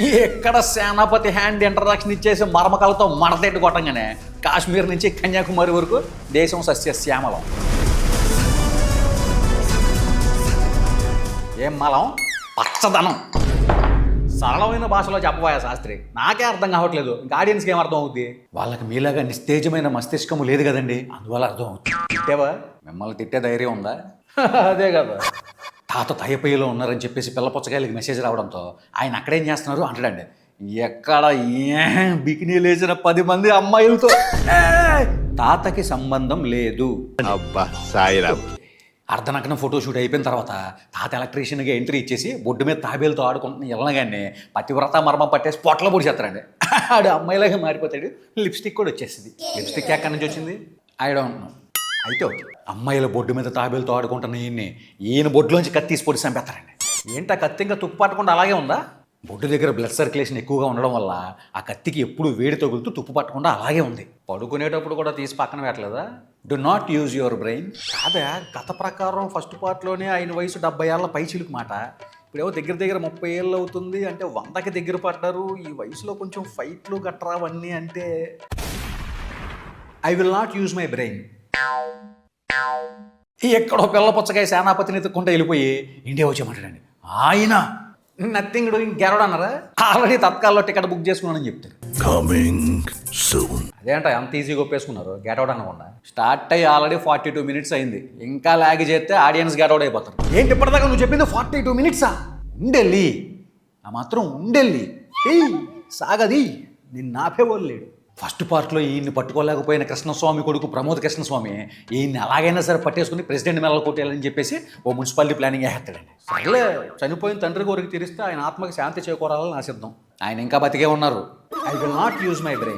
ఎక్కడ సేనాపతి hand introduction ఇచ్చేసి మర్మకలతో మడతెట్టు కొట్టంగానే కాశ్మీర్ నుంచి కన్యాకుమారి వరకు దేశం సస్యశ్యామలం. ఏం మలం? పచ్చదనం. సరళమైన భాషలో చెప్పబోయా శాస్త్రి, నాకే అర్థం కావట్లేదు, ఇంకా ఆడియన్స్కి ఏం అర్థం అవుద్ది? వాళ్ళకి మీలాగా నిస్తేజమైన మస్తిష్కము లేదు కదండి, అందువల్ల అర్థం అవుతుంది. తిట్టేవా? మిమ్మల్ని తిట్టే ధైర్యం ఉందా? అదే కదా. తాత తయ్యపయ్యలో ఉన్నారని చెప్పేసి పిల్లపుచ్చకాయలకి మెసేజ్ రావడంతో ఆయన అక్కడేం చేస్తున్నారు అంటాడండి. ఎక్కడ బికినీ లేచిన 10 మంది అమ్మాయిలతో తాతకి సంబంధం లేదు. అబ్బా సాయిరామ్. అర్ధనగ్న ఫోటోషూట్ అయిపోయిన తర్వాత తాత ఎలక్ట్రీషియన్గా ఎంట్రీ ఇచ్చేసి బొడ్డు మీద తాబేలతో ఆడుకుంటున్న వెళ్ళగానే పతివ్రత మర్మం పట్టేసి పొట్ల పొడి చేస్తారండి. ఆడు అమ్మాయిలాగా మారిపోతాడు. లిప్స్టిక్ కూడా వచ్చేసింది. లిప్స్టిక్ ఎక్కడి నుంచి వచ్చింది? I don't know. అయితే అమ్మాయిల బొడ్డు మీద తాబేలతో ఆడుకుంటున్న ఈయన బొడ్డులోంచి కత్తి తీసి పొడి చంపేస్తారండి. ఏంటి ఆ కత్తి ఇంకా తుప్పు పట్టకుండా అలాగే ఉందా? బొడ్డు దగ్గర బ్లడ్ సర్క్యులేషన్ ఎక్కువగా ఉండడం వల్ల ఆ కత్తికి ఎప్పుడు వేడి తగులుతూ తుప్పు పట్టకుండా అలాగే ఉంది. పడుకునేటప్పుడు కూడా తీసి పక్కన పెట్టలేదా? Do not use your brain. కాదా, కథ ప్రకారం ఫస్ట్ పార్ట్లోనే ఆయన వయసు 70 ఏళ్ళ పై చిలుకు మాట. ఇప్పుడేమో దగ్గర 30 ఏళ్ళు అవుతుంది అంటే 100కి దగ్గర పడ్డారు. ఈ వయసులో కొంచెం ఫైట్లు గట్రా అవన్నీ అంటే I will not use my brain. ఎక్కడో పిల్ల పుచ్చకాయ సేనాపతిని ఎత్తుక్కుంటే వెళ్ళిపోయి ఇండియా వచ్చేయమంటాడండి. ఆయన నథింగ్ డూయింగ్ గెరవడ్ అన్నారా? ఆల్రెడీ తత్కాల్లో టికెట్ బుక్ చేసుకున్నానని చెప్తారు. అదేంట ఎంత ఈజీగా ఒప్పేసుకున్నారు గెటౌట్ అనకుండా. స్టార్ట్ అయ్యి ఆల్రెడీ 42 మినిట్స్ అయింది. ఇంకా లాగ్ చేస్తే ఆడియన్స్ గెటౌట్ అయిపోతారు. ఏంటి ఇప్పటిదాకా నువ్వు చెప్పింది 42 మినిట్సా? ఉండెళ్ళి ఆ మాత్రం ఉండెళ్ళి సాగది నిన్ను ఆపేవాళ్ళు లేడు. ఫస్ట్ పార్ట్లో ఈయన్ని పట్టుకోలేకపోయిన కృష్ణస్వామి కొడుకు ప్రమోద్ కృష్ణస్వామి ఈయన్ని అలాగైనా సరే పట్టేసుకుని ప్రెసిడెంట్ మెల్ల కొట్టేయాలని చెప్పేసి ఓ మున్సిపాలిటీ ప్లానింగ్ వేస్తాడండి. సర్లే, చనిపోయిన తండ్రి కోరిక తీరిస్తే ఆయన ఆత్మకి శాంతి చేకూరాలని ఆశిద్దాం. ఆయన ఇంకా బతికే ఉన్నారు. I will not use my brain.